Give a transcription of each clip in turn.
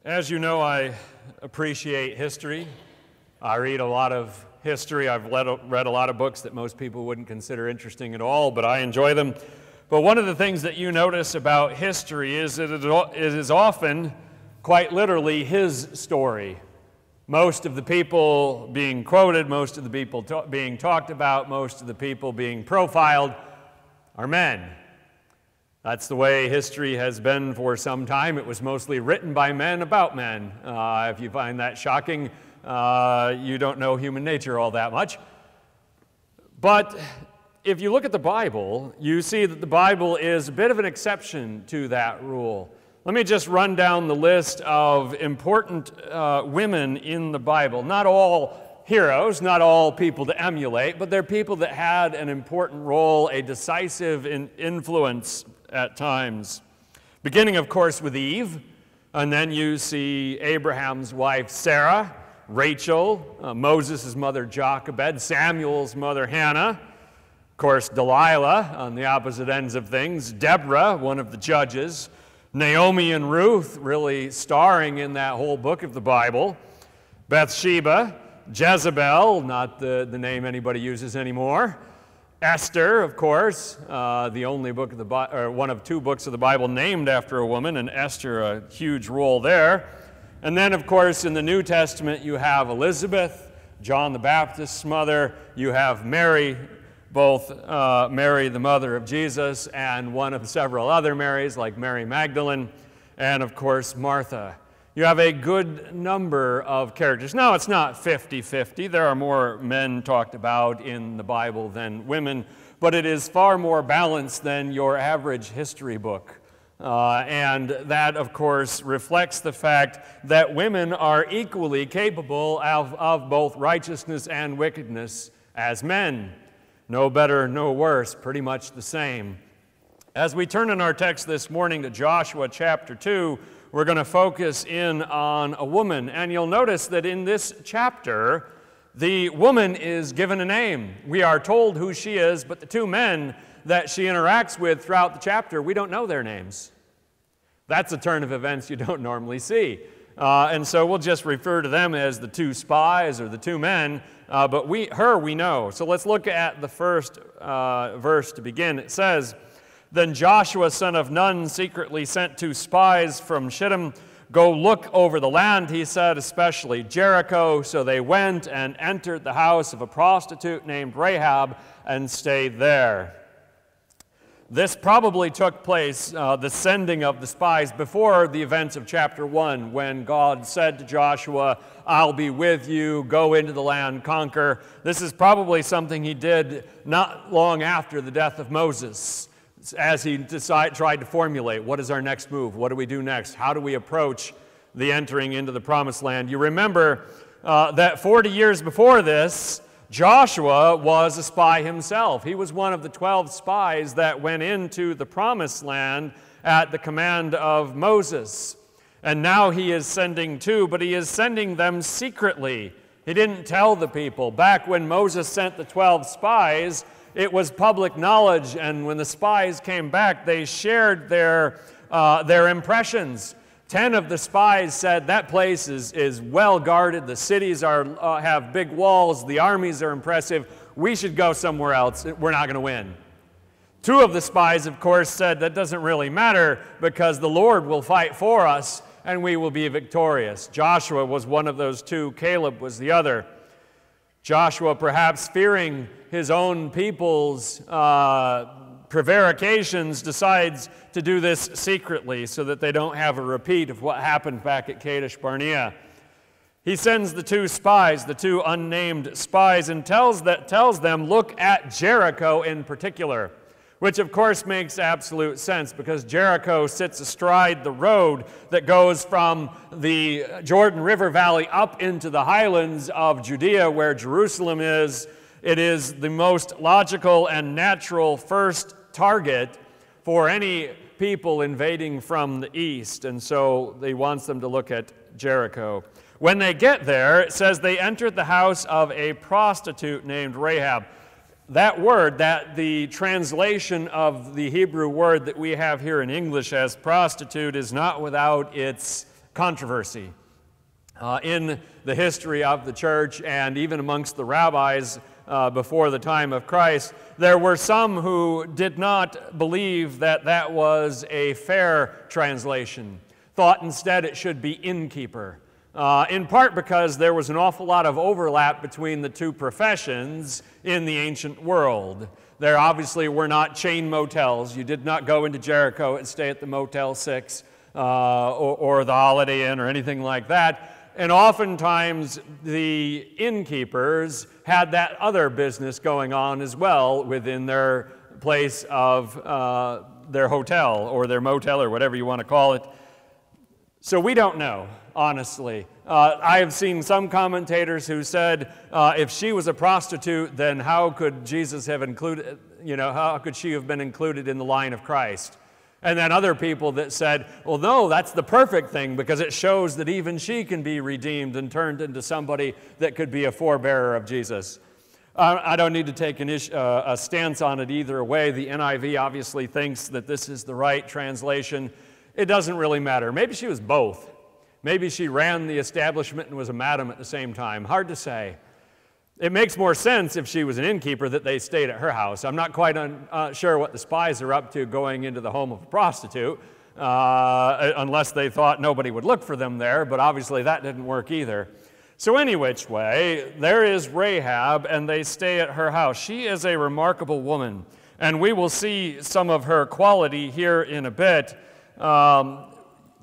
As you know, I appreciate history. I read a lot of history. I've read a lot of books that most people wouldn't consider interesting at all, but I enjoy them. But one of the things that you notice about history is that it is often, quite literally, his story. Most of the people being quoted, most of the people being talked about, most of the people being profiled are men. That's the way history has been for some time. It was mostly written by men about men. If you find that shocking, you don't know human nature all that much. But if you look at the Bible, you see that the Bible is a bit of an exception to that rule. Let me just run down the list of important women in the Bible. Not all heroes, not all people to emulate, but they're people that had an important role, a decisive influence at times. Beginning, of course, with Eve, and then you see Abraham's wife Sarah, Rachel, Moses' mother Jochebed, Samuel's mother Hannah, of course Delilah on the opposite ends of things, Deborah, one of the judges, Naomi and Ruth really starring in that whole book of the Bible, Bathsheba, Jezebel, not the name anybody uses anymore, Esther, of course, the only book of the or one of two books of the Bible named after a woman, and Esther, a huge role there. And then, of course, in the New Testament, you have Elizabeth, John the Baptist's mother. You have Mary, both Mary, the mother of Jesus, and one of several other Marys, like Mary Magdalene, and, of course, Martha. You have a good number of characters. Now, it's not 50-50. There are more men talked about in the Bible than women, but it is far more balanced than your average history book. And that, of course, reflects the fact that women are equally capable of both righteousness and wickedness as men. No better, no worse, pretty much the same. As we turn in our text this morning to Joshua chapter 2, we're going to focus in on a woman. And you'll notice that in this chapter, the woman is given a name. We are told who she is, but the two men that she interacts with throughout the chapter, we don't know their names. That's a turn of events you don't normally see. And so we'll just refer to them as the two spies or the two men, but her we know. So let's look at the first verse to begin. It says, "Then Joshua son of Nun secretly sent two spies from Shittim. Go look over the land, he said, especially Jericho. So they went and entered the house of a prostitute named Rahab and stayed there." This probably took place, the sending of the spies, before the events of chapter 1, when God said to Joshua, "I'll be with you, go into the land, conquer." This is probably something he did not long after the death of Moses, as he tried to formulate, what is our next move? What do we do next? How do we approach the entering into the promised land? You remember that 40 years before this, Joshua was a spy himself. He was one of the 12 spies that went into the promised land at the command of Moses. And now he is sending two, but he is sending them secretly. He didn't tell the people. Back when Moses sent the 12 spies, it was public knowledge, and when the spies came back, they shared their impressions. 10 of the spies said that place is well guarded, the cities have big walls, the armies are impressive, we should go somewhere else, we're not going to win. 2 of the spies, of course, said that doesn't really matter because the Lord will fight for us and we will be victorious. Joshua was one of those 2, Caleb was the other. Joshua, perhaps fearing his own people's prevarications, decides to do this secretly so that they don't have a repeat of what happened back at Kadesh Barnea. He sends the 2 spies, the 2 unnamed spies, and tells them, look at Jericho in particular, which of course makes absolute sense because Jericho sits astride the road that goes from the Jordan River Valley up into the highlands of Judea where Jerusalem is. It is the most logical and natural first target for any people invading from the east, and so he wants them to look at Jericho. When they get there, it says they entered the house of a prostitute named Rahab. That word, the translation of the Hebrew word that we have here in English as prostitute, is not without its controversy. In the history of the church and even amongst the rabbis before the time of Christ, there were some who did not believe that that was a fair translation, thought instead it should be innkeeper, in part because there was an awful lot of overlap between the two professions in the ancient world. There obviously were not chain motels. You did not go into Jericho and stay at the Motel 6 or the Holiday Inn or anything like that. And oftentimes the innkeepers had that other business going on as well within their place of their hotel or their motel or whatever you want to call it. So we don't know, honestly. I have seen some commentators who said if she was a prostitute, then how could Jesus have included, how could she have been included in the line of Christ? And then other people that said, well, no, that's the perfect thing because it shows that even she can be redeemed and turned into somebody that could be a forebearer of Jesus. I don't need to take a stance on it either way. The NIV obviously thinks that this is the right translation. It doesn't really matter. Maybe she was both. Maybe she ran the establishment and was a madam at the same time. Hard to say. It makes more sense if she was an innkeeper that they stayed at her house. I'm not quite sure what the spies are up to going into the home of a prostitute, unless they thought nobody would look for them there, but obviously that didn't work either. So any which way, there is Rahab, and they stay at her house. She is a remarkable woman, and we will see some of her quality here in a bit. The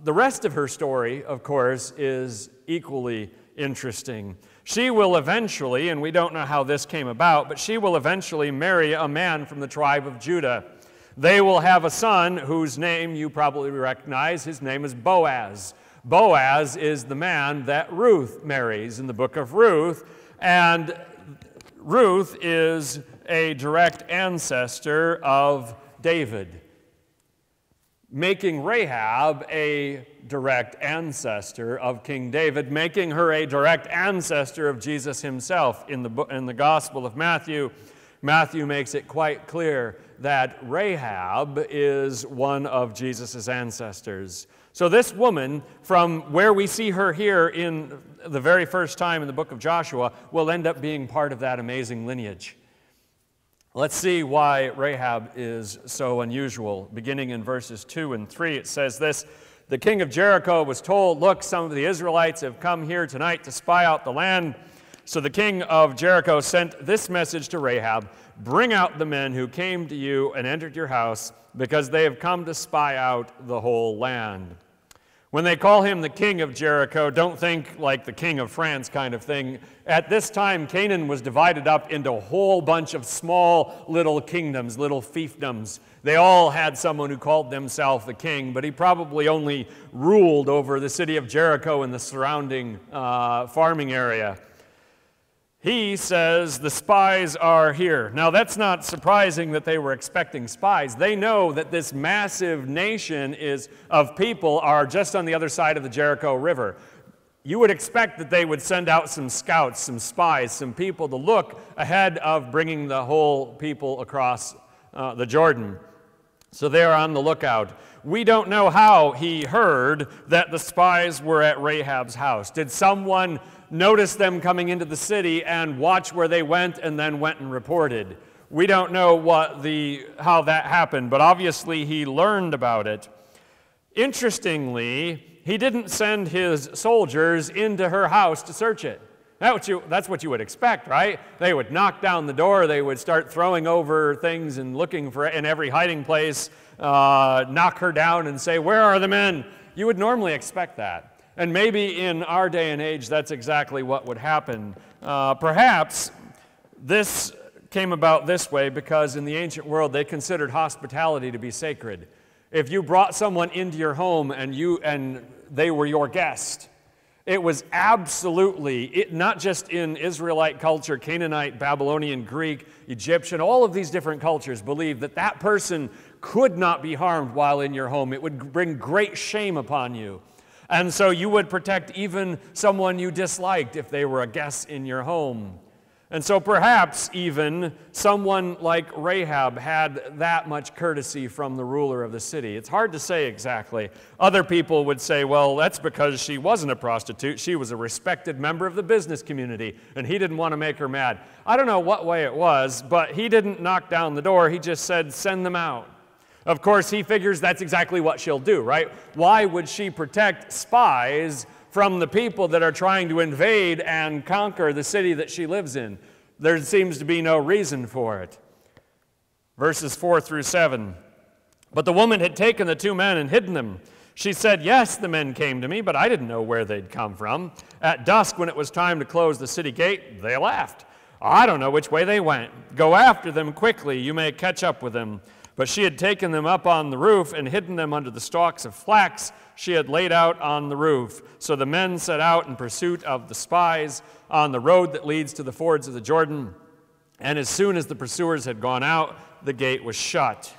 rest of her story, of course, is equally interesting. She will eventually, and we don't know how this came about, but she will eventually marry a man from the tribe of Judah. They will have a son whose name you probably recognize. His name is Boaz. Boaz is the man that Ruth marries in the book of Ruth, and Ruth is a direct ancestor of David, making Rahab a direct ancestor of King David, making her a direct ancestor of Jesus himself. In the Gospel of Matthew, Matthew makes it quite clear that Rahab is one of Jesus' ancestors. So this woman, from where we see her here in the very first time in the book of Joshua, will end up being part of that amazing lineage. Let's see why Rahab is so unusual. Beginning in verses 2 and 3, it says this: the king of Jericho was told, look, some of the Israelites have come here tonight to spy out the land. So the king of Jericho sent this message to Rahab: bring out the men who came to you and entered your house, because they have come to spy out the whole land. When they call him the king of Jericho, don't think like the king of France kind of thing. At this time, Canaan was divided up into a whole bunch of small little kingdoms, little fiefdoms. They all had someone who called themselves the king, but he probably only ruled over the city of Jericho and the surrounding farming area. He says the spies are here. Now, that's not surprising that they were expecting spies. They know that this massive nation of people are just on the other side of the Jericho River. You would expect that they would send out some scouts, some spies, some people to look ahead of bringing the whole people across the Jordan. So they're on the lookout. We don't know how he heard that the spies were at Rahab's house. Did someone notice them coming into the city and watch where they went and then went and reported? We don't know how that happened, but obviously he learned about it. Interestingly, he didn't send his soldiers into her house to search it. That's what you would expect, right? They would knock down the door, they would start throwing over things and looking for in every hiding place, knock her down and say, where are the men? You would normally expect that. And maybe in our day and age, that's exactly what would happen. Perhaps this came about this way because in the ancient world, they considered hospitality to be sacred. If you brought someone into your home and they were your guest, it was absolutely, not just in Israelite culture, Canaanite, Babylonian, Greek, Egyptian, all of these different cultures believed that that person could not be harmed while in your home. It would bring great shame upon you. And so you would protect even someone you disliked if they were a guest in your home. And so perhaps even someone like Rahab had that much courtesy from the ruler of the city. It's hard to say exactly. Other people would say, well, that's because she wasn't a prostitute. She was a respected member of the business community, and he didn't want to make her mad. I don't know what way it was, but he didn't knock down the door. He just said, send them out. Of course, he figures that's exactly what she'll do, right? Why would she protect spies from the people that are trying to invade and conquer the city that she lives in? There seems to be no reason for it. Verses 4 through 7. But the woman had taken the 2 men and hidden them. She said, yes, the men came to me, but I didn't know where they'd come from. At dusk, when it was time to close the city gate, they left. I don't know which way they went. Go after them quickly. You may catch up with them. But she had taken them up on the roof and hidden them under the stalks of flax she had laid out on the roof. So the men set out in pursuit of the spies on the road that leads to the fords of the Jordan. And as soon as the pursuers had gone out, the gate was shut.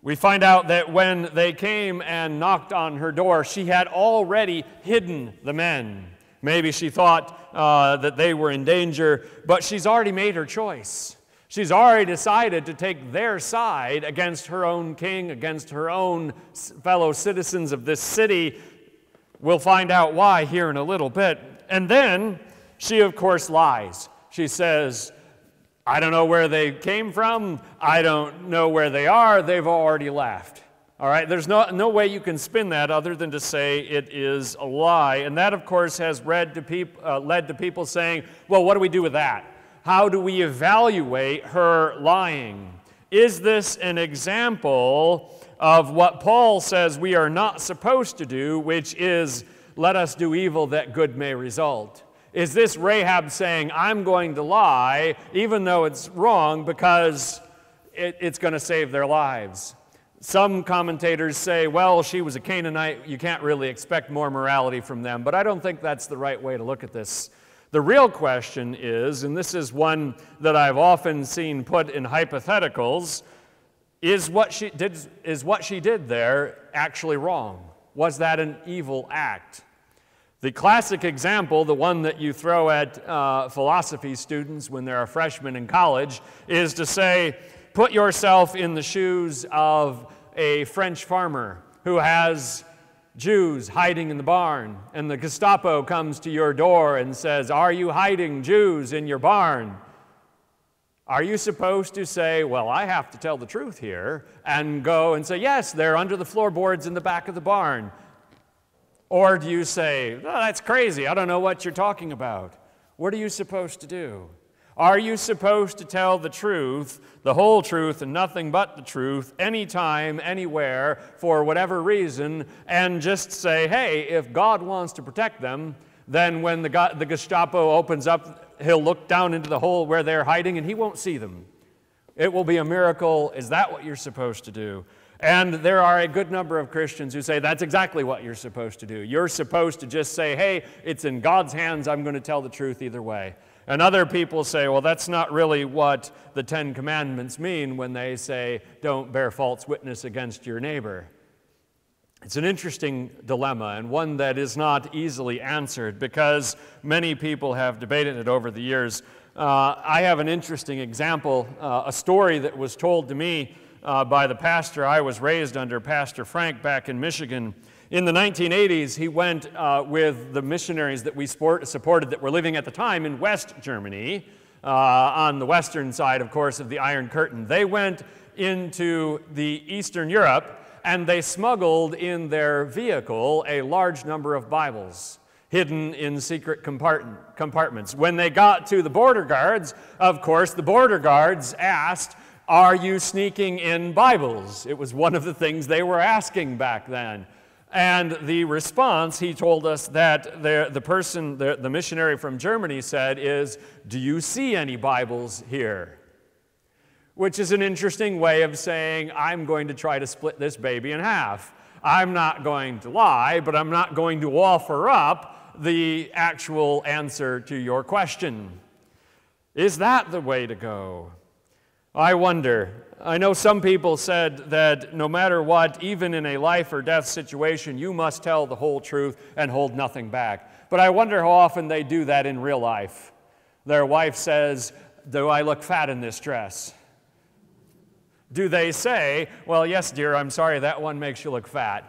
We find out that when they came and knocked on her door, she had already hidden the men. Maybe she thought that they were in danger, but she's already made her choice. She's already decided to take their side against her own king, against her own fellow citizens of this city. We'll find out why here in a little bit. And then she, of course, lies. She says, I don't know where they came from. I don't know where they are. They've already left. All right, there's no way you can spin that other than to say it is a lie. And that, of course, has led to people saying, well, what do we do with that? How do we evaluate her lying? Is this an example of what Paul says we are not supposed to do, which is, let us do evil that good may result? Is this Rahab saying, I'm going to lie, even though it's wrong, because it's going to save their lives? Some commentators say, well, she was a Canaanite. You can't really expect more morality from them. But I don't think that's the right way to look at this. The real question is, and this is one that I've often seen put in hypotheticals, is what she did there actually wrong? Was that an evil act? The classic example, the one that you throw at philosophy students when they're a freshman in college, is to say, put yourself in the shoes of a French farmer who has Jews hiding in the barn, and the Gestapo comes to your door and says, are you hiding Jews in your barn? Are you supposed to say, well, I have to tell the truth here, and go and say, yes, they're under the floorboards in the back of the barn? Or do you say, oh, that's crazy, I don't know what you're talking about? What are you supposed to do? Are you supposed to tell the truth, the whole truth, and nothing but the truth, anytime, anywhere, for whatever reason, and just say, hey, if God wants to protect them, then when the Gestapo opens up, he'll look down into the hole where they're hiding, and he won't see them. It will be a miracle. Is that what you're supposed to do? And there are a good number of Christians who say that's exactly what you're supposed to do. You're supposed to just say, hey, it's in God's hands, I'm going to tell the truth either way. And other people say, well, that's not really what the 10 Commandments mean when they say, don't bear false witness against your neighbor. It's an interesting dilemma, and one that is not easily answered because many people have debated it over the years. I have an interesting example, a story that was told to me by the pastor I was raised under, Pastor Frank, back in Michigan. In the 1980s, he went with the missionaries that we supported that were living at the time in West Germany, on the western side, of course, of the Iron Curtain. They went into the Eastern Europe, and they smuggled in their vehicle a large number of Bibles hidden in secret compartments. When they got to the border guards, of course, the border guards asked, are you sneaking in Bibles? It was one of the things they were asking back then. And the response, he told us that the missionary from Germany said is, do you see any Bibles here? Which is an interesting way of saying, I'm going to try to split this baby in half. I'm not going to lie, but I'm not going to offer up the actual answer to your question. Is that the way to go? I wonder. I know some people said that no matter what, even in a life or death situation, you must tell the whole truth and hold nothing back. But I wonder how often they do that in real life. Their wife says, "Do I look fat in this dress?" Do they say, "Well, yes, dear, I'm sorry, that one makes you look fat"?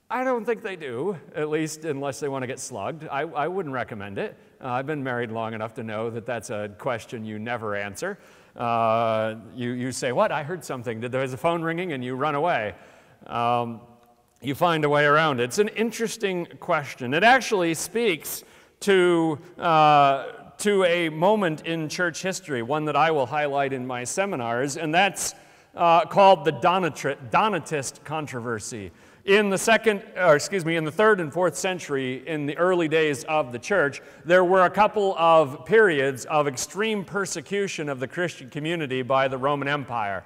I don't think they do, at least unless they want to get slugged. I wouldn't recommend it. I've been married long enough to know that that's a question you never answer. You say, "What? I heard something. There's a phone ringing," and you run away. You find a way around it. It's an interesting question. It actually speaks to a moment in church history, one that I will highlight in my seminars, and that's called the Donatist controversy. In the 3rd and 4th century, in the early days of the church, there were a couple of periods of extreme persecution of the Christian community by the Roman Empire.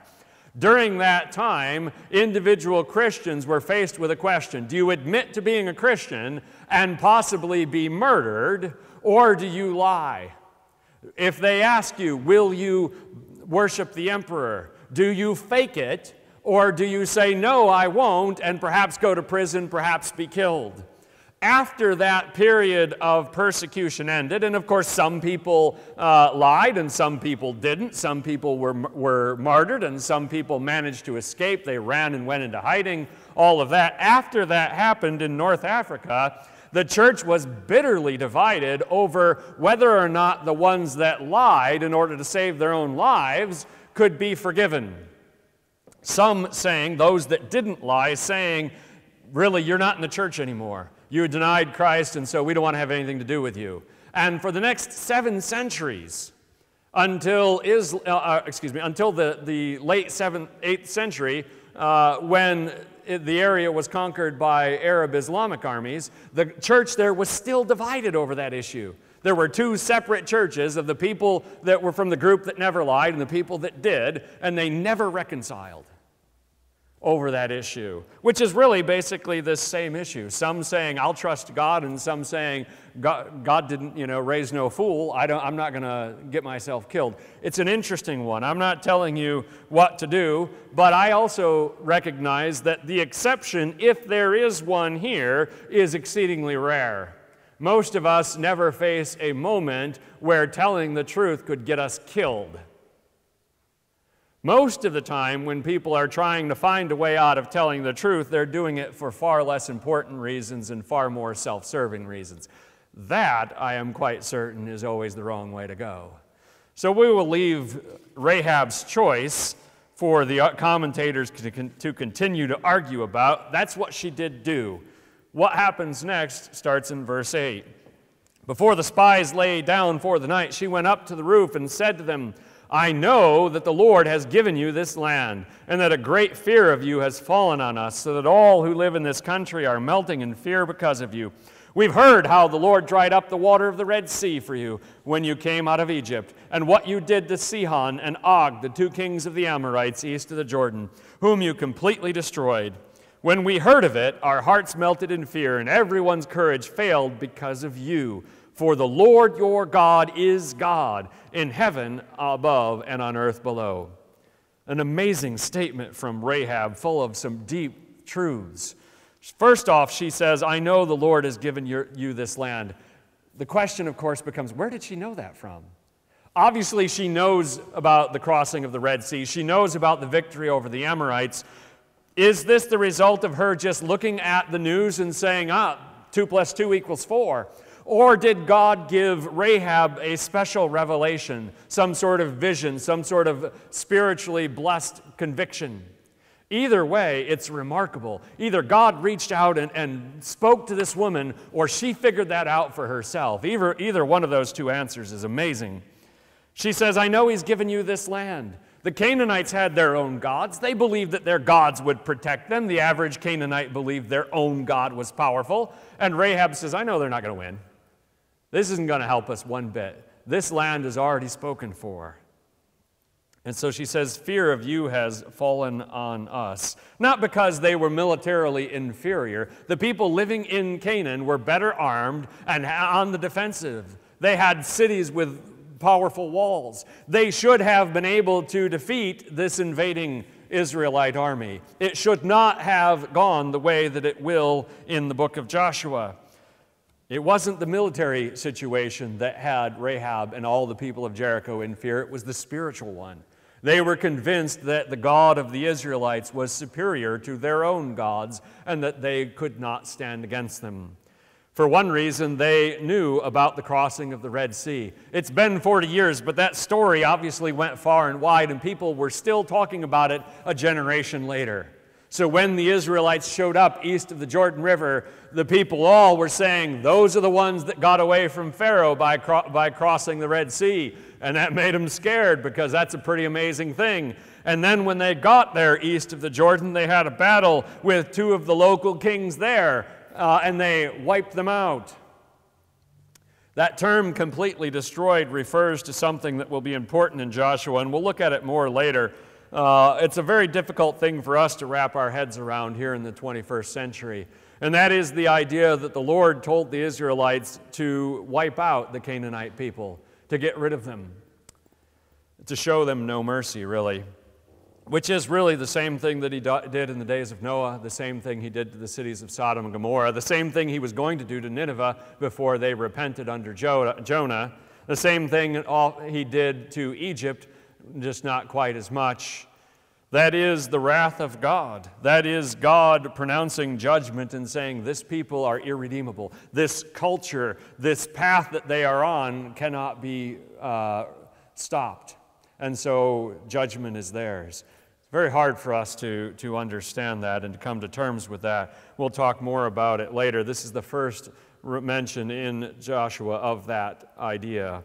During that time, individual Christians were faced with a question: do you admit to being a Christian and possibly be murdered, or do you lie? If they ask you, will you worship the emperor? Do you fake it? Or do you say, "No, I won't," and perhaps go to prison, perhaps be killed? After that period of persecution ended, and of course some people lied and some people didn't, some people were martyred and some people managed to escape, they ran and went into hiding, all of that. After that happened in North Africa, the church was bitterly divided over whether or not the ones that lied in order to save their own lives could be forgiven. Some saying, those that didn't lie, saying, "Really, you're not in the church anymore. You denied Christ, and so we don't want to have anything to do with you." And for the next 7 centuries, until the late 8th century, when the area was conquered by Arab Islamic armies, the church there was still divided over that issue. There were 2 separate churches of the people that were from the group that never lied and the people that did, and they never reconciled over that issue, which is really basically this same issue. Some saying, "I'll trust God," and some saying, God didn't, raise no fool. I'm not going to get myself killed. It's an interesting one. I'm not telling you what to do, but I also recognize that the exception, if there is one here, is exceedingly rare. Most of us never face a moment where telling the truth could get us killed. Most of the time, when people are trying to find a way out of telling the truth, they're doing it for far less important reasons and far more self-serving reasons. That, I am quite certain, is always the wrong way to go. So we will leave Rahab's choice for the commentators to continue to argue about. That's what she did do. What happens next starts in verse 8. Before the spies lay down for the night, she went up to the roof and said to them, "I know that the Lord has given you this land, and that a great fear of you has fallen on us, so that all who live in this country are melting in fear because of you. We've heard how the Lord dried up the water of the Red Sea for you when you came out of Egypt, and what you did to Sihon and Og, the 2 kings of the Amorites east of the Jordan, whom you completely destroyed. When we heard of it, our hearts melted in fear, and everyone's courage failed because of you. For the Lord your God is God, in heaven above and on earth below." An amazing statement from Rahab, full of some deep truths. First off, she says, "I know the Lord has given you this land." The question, of course, becomes, where did she know that from? Obviously, she knows about the crossing of the Red Sea. She knows about the victory over the Amorites. Is this the result of her just looking at the news and saying, 2 + 2 = 4? Or did God give Rahab a special revelation, some sort of vision, some sort of spiritually blessed conviction? Either way, it's remarkable. Either God reached out and spoke to this woman, or she figured that out for herself. Either one of those 2 answers is amazing. She says, "I know He's given you this land." The Canaanites had their own gods. They believed that their gods would protect them. The average Canaanite believed their own God was powerful. And Rahab says, "I know they're not going to win. This isn't going to help us one bit. This land is already spoken for." And so she says, "Fear of you has fallen on us." Not because they were militarily inferior. The people living in Canaan were better armed and on the defensive. They had cities with powerful walls. They should have been able to defeat this invading Israelite army. It should not have gone the way that it will in the book of Joshua. It wasn't the military situation that had Rahab and all the people of Jericho in fear. It was the spiritual one. They were convinced that the God of the Israelites was superior to their own gods and that they could not stand against them. For one reason, they knew about the crossing of the Red Sea. It's been 40 years, but that story obviously went far and wide, and people were still talking about it a generation later. So when the Israelites showed up east of the Jordan River, the people all were saying, those are the ones that got away from Pharaoh by crossing the Red Sea. And that made them scared because that's a pretty amazing thing. And then when they got there east of the Jordan, they had a battle with two of the local kings there, and they wiped them out. That term completely destroyed refers to something that will be important in Joshua, and we'll look at it more later. It's a very difficult thing for us to wrap our heads around here in the 21st century. And that is the idea that the Lord told the Israelites to wipe out the Canaanite people, to get rid of them, to show them no mercy, really. Which is really the same thing that he did in the days of Noah, the same thing he did to the cities of Sodom and Gomorrah, the same thing he was going to do to Nineveh before they repented under Jonah, the same thing he did to Egypt, just not quite as much. That is the wrath of God. That is God pronouncing judgment and saying, this people are irredeemable. This culture, this path that they are on cannot be stopped. And so judgment is theirs. It's very hard for us to understand that and to come to terms with that. We'll talk more about it later. This is the first mention in Joshua of that idea.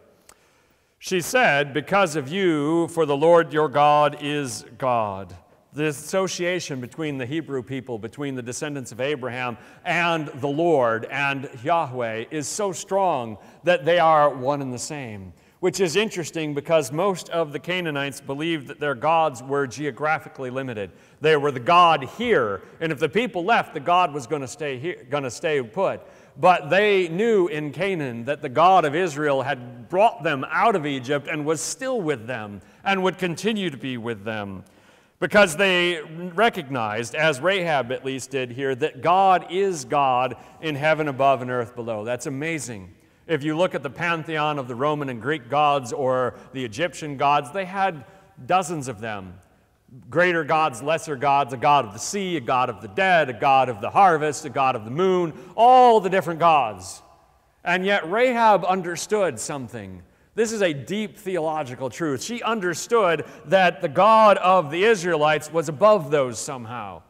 She said, because of you, for the Lord your God is God. The association between the Hebrew people, between the descendants of Abraham and the Lord and Yahweh is so strong that they are one and the same. Which is interesting because most of the Canaanites believed that their gods were geographically limited. They were the God here, and if the people left, the God was going to stay here, going to stay put. But they knew in Canaan that the God of Israel had brought them out of Egypt and was still with them and would continue to be with them. Because they recognized, as Rahab at least did here, that God is God in heaven above and earth below. That's amazing. If you look at the pantheon of the Roman and Greek gods or the Egyptian gods, they had dozens of them. Greater gods, lesser gods, a god of the sea, a god of the dead, a god of the harvest, a god of the moon, all the different gods. And yet Rahab understood something. This is a deep theological truth. She understood that the God of the Israelites was above those somehow,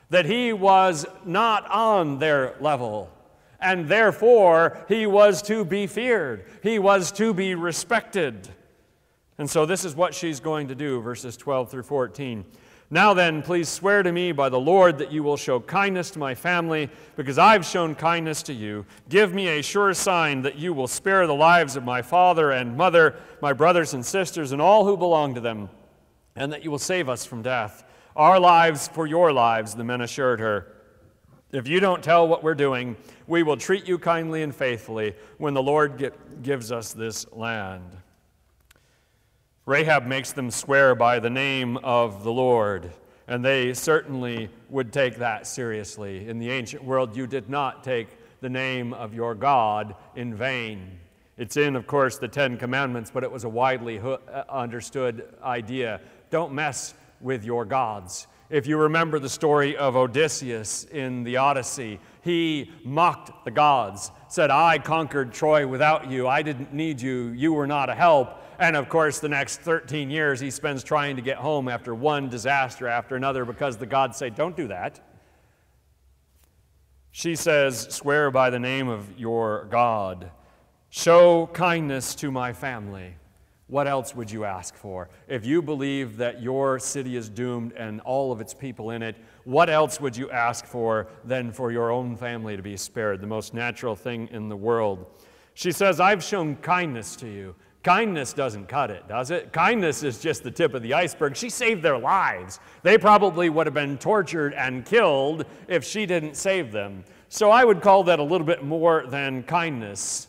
that he was not on their level, and therefore he was to be feared. He was to be respected. And so this is what she's going to do, verses 12 through 14. Now then, please swear to me by the Lord that you will show kindness to my family, because I've shown kindness to you. Give me a sure sign that you will spare the lives of my father and mother, my brothers and sisters, and all who belong to them, and that you will save us from death. Our lives for your lives, the men assured her. If you don't tell what we're doing, we will treat you kindly and faithfully when the Lord gives us this land. Rahab makes them swear by the name of the Lord, and they certainly would take that seriously. In the ancient world, you did not take the name of your God in vain. It's in, of course, the Ten Commandments, but it was a widely understood idea. Don't mess with your gods. If you remember the story of Odysseus in the Odyssey, he mocked the gods, said, I conquered Troy without you. I didn't need you. You were not a help. And of course, the next 13 years he spends trying to get home after one disaster after another because the gods say, don't do that. She says, swear by the name of your God. Show kindness to my family. What else would you ask for? If you believe that your city is doomed and all of its people in it, what else would you ask for than for your own family to be spared? The most natural thing in the world. She says, I've shown kindness to you. Kindness doesn't cut it, does it? Kindness is just the tip of the iceberg. She saved their lives. They probably would have been tortured and killed if she didn't save them. So I would call that a little bit more than kindness.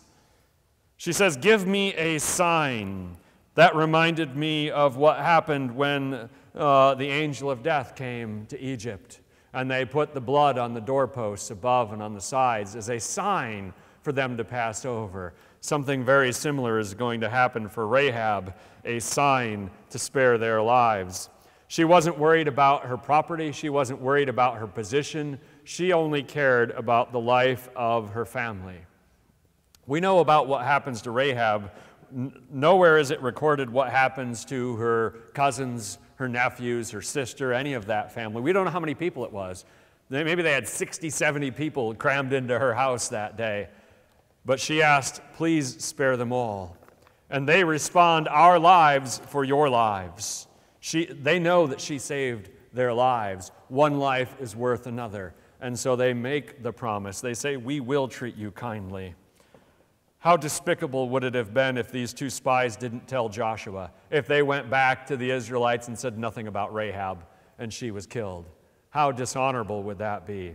She says, give me a sign. That reminded me of what happened when the angel of death came to Egypt, and they put the blood on the doorposts above and on the sides as a sign for them to pass over. Something very similar is going to happen for Rahab, a sign to spare their lives. She wasn't worried about her property. She wasn't worried about her position. She only cared about the life of her family. We know about what happens to Rahab. Nowhere is it recorded what happens to her cousins, her nephews, her sister, any of that family. We don't know how many people it was. Maybe they had 60, 70 people crammed into her house that day. But she asked, please spare them all. And they respond, our lives for your lives. They know that she saved their lives. One life is worth another. And so they make the promise. They say, we will treat you kindly. How despicable would it have been if these two spies didn't tell Joshua, if they went back to the Israelites and said nothing about Rahab and she was killed? How dishonorable would that be?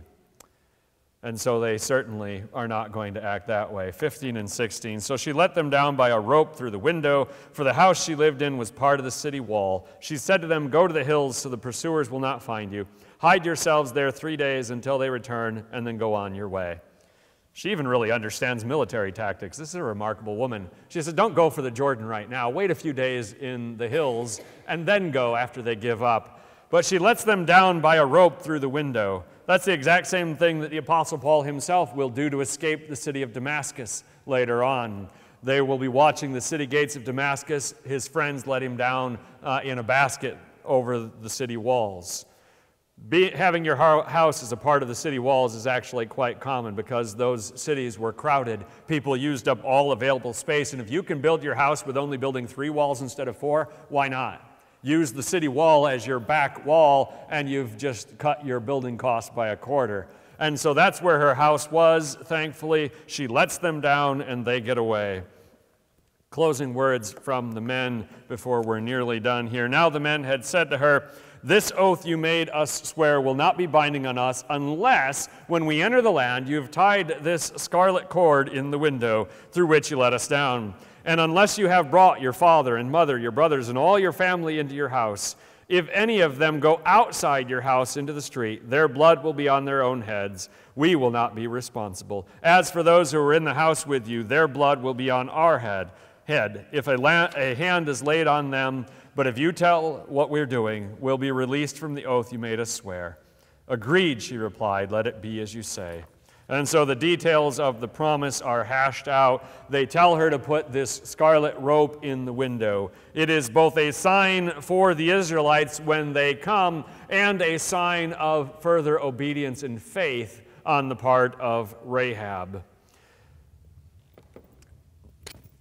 And so they certainly are not going to act that way. 15 and 16. So she let them down by a rope through the window, for the house she lived in was part of the city wall. She said to them, go to the hills so the pursuers will not find you. Hide yourselves there 3 days until they return, and then go on your way. She even really understands military tactics. This is a remarkable woman. She said, don't go for the Jordan right now. Wait a few days in the hills, and then go after they give up. But she lets them down by a rope through the window. That's the exact same thing that the Apostle Paul himself will do to escape the city of Damascus later on. They will be watching the city gates of Damascus. His friends let him down in a basket over the city walls. Having your house as a part of the city walls is actually quite common because those cities were crowded. People used up all available space, and if you can build your house with only building 3 walls instead of 4, why not? Use the city wall as your back wall, and you've just cut your building cost by a quarter. And so that's where her house was, thankfully. She lets them down, and they get away. Closing words from the men before we're nearly done here. Now the men had said to her, this oath you made us swear will not be binding on us unless, when we enter the land, you have tied this scarlet cord in the window through which you let us down. And unless you have brought your father and mother, your brothers, and all your family into your house, if any of them go outside your house into the street, their blood will be on their own heads. We will not be responsible. As for those who are in the house with you, their blood will be on our head. If a hand is laid on them, but if you tell what we're doing, we'll be released from the oath you made us swear. Agreed, she replied, let it be as you say. And so the details of the promise are hashed out. They tell her to put this scarlet rope in the window. It is both a sign for the Israelites when they come and a sign of further obedience and faith on the part of Rahab.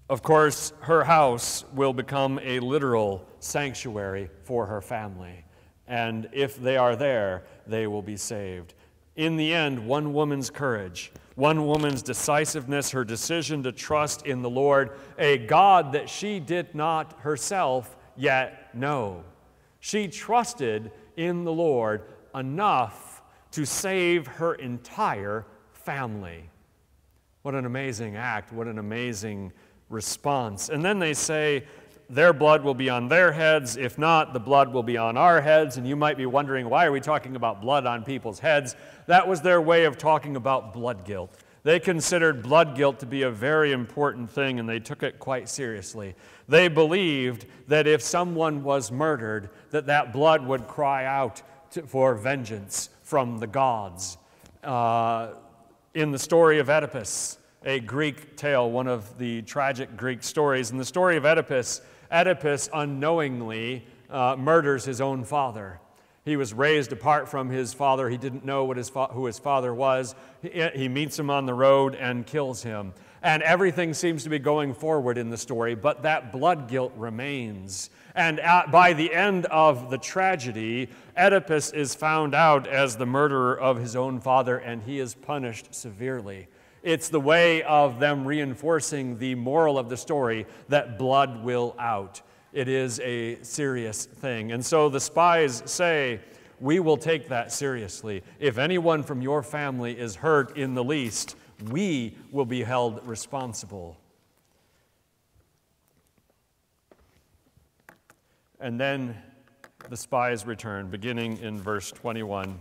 Of course, her house will become a literal sanctuary for her family. And if they are there, they will be saved. In the end, one woman's courage, one woman's decisiveness, her decision to trust in the Lord, a God that she did not herself yet know. She trusted in the Lord enough to save her entire family. What an amazing act, what an amazing response. And then they say, their blood will be on their heads. If not, the blood will be on our heads. And you might be wondering, why are we talking about blood on people's heads? That was their way of talking about blood guilt. They considered blood guilt to be a very important thing, and they took it quite seriously. They believed that if someone was murdered, that blood would cry out for vengeance from the gods. In the story of Oedipus, a Greek tale, one of the tragic Greek stories, in the story of Oedipus, Oedipus unknowingly murders his own father. He was raised apart from his father. He didn't know who his father was. He meets him on the road and kills him. And everything seems to be going forward in the story, but that blood guilt remains. And by the end of the tragedy, Oedipus is found out as the murderer of his own father, and he is punished severely. It's the way of them reinforcing the moral of the story that blood will out. It is a serious thing. And so the spies say, we will take that seriously. If anyone from your family is hurt in the least, we will be held responsible. And then the spies return, beginning in verse 21.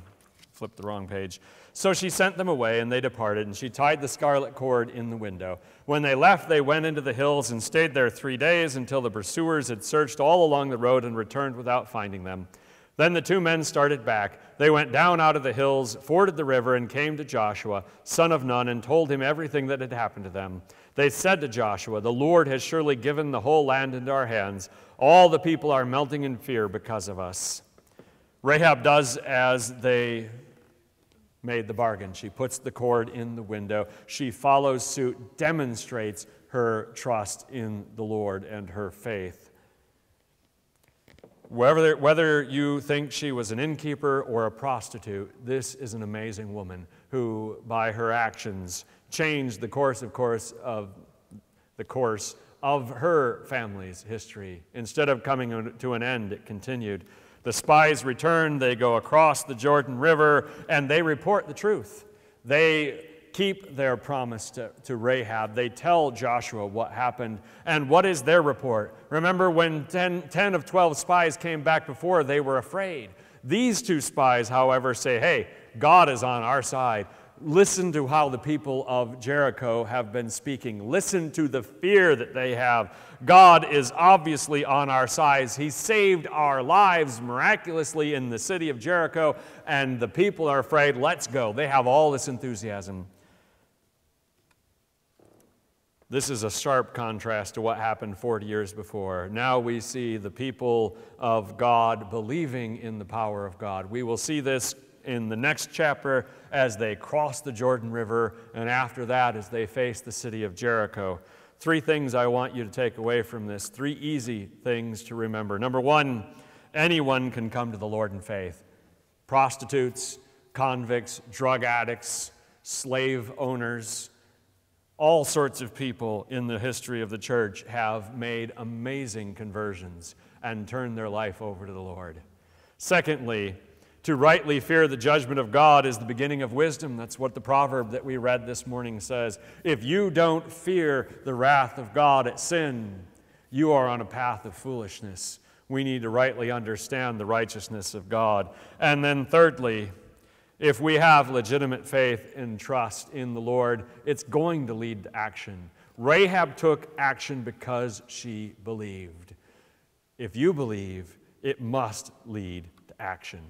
Flip the wrong page. So she sent them away, and they departed, and she tied the scarlet cord in the window. When they left, they went into the hills and stayed there 3 days until the pursuers had searched all along the road and returned without finding them. Then the 2 men started back. They went down out of the hills, forded the river, and came to Joshua, son of Nun, and told him everything that had happened to them. They said to Joshua, "The Lord has surely given the whole land into our hands. All the people are melting in fear because of us." Rahab does as they made the bargain. She puts the cord in the window. She follows suit, demonstrates her trust in the Lord and her faith. Whether you think she was an innkeeper or a prostitute, this is an amazing woman who, by her actions, changed the course of her family's history. Instead of coming to an end, it continued. The spies return, they go across the Jordan River, and they report the truth. They keep their promise to Rahab. They tell Joshua what happened. And what is their report? Remember when 10 of 12 spies came back before, they were afraid. These 2 spies, however, say, "Hey, God is on our side." Listen to how the people of Jericho have been speaking. Listen to the fear that they have. God is obviously on our side. He saved our lives miraculously in the city of Jericho, and the people are afraid. Let's go. They have all this enthusiasm. This is a sharp contrast to what happened 40 years before. Now we see the people of God believing in the power of God. We will see this in the next chapter as they cross the Jordan River, and after that as they face the city of Jericho. 3 things I want you to take away from this, 3 easy things to remember. Number 1, anyone can come to the Lord in faith. Prostitutes, convicts, drug addicts, slave owners, all sorts of people in the history of the church have made amazing conversions and turned their life over to the Lord. Secondly, to rightly fear the judgment of God is the beginning of wisdom. That's what the proverb that we read this morning says. If you don't fear the wrath of God at sin, you are on a path of foolishness. We need to rightly understand the righteousness of God. And then thirdly, if we have legitimate faith and trust in the Lord, it's going to lead to action. Rahab took action because she believed. If you believe, it must lead to action.